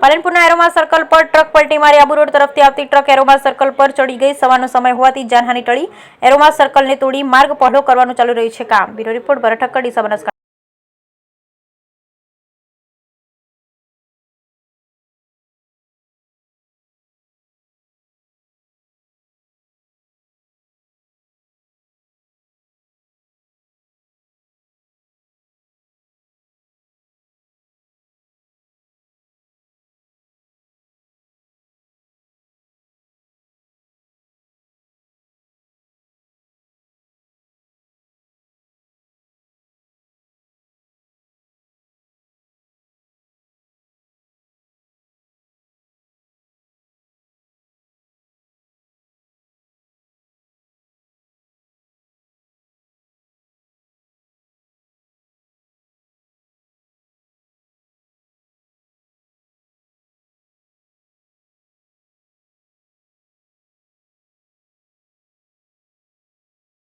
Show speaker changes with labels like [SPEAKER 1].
[SPEAKER 1] પાલનપુરના aroma circle પર ટ્રક પલટી મારી આબુ રોડ તરફથી આવતી ટ્રક એરોમા સર્કલ પર ચડી ગઈ। સવારનો સમય હોવાથી જાનહાની ટળી। એરોમા સર્કલને તોડી માર્ગ પહોળો કરવાનું ચાલુ રહ્યું છે કામ। બ્યુરો રિપોર્ટ ભરત ઠક્કર, ડીસા બનાસકાંઠા।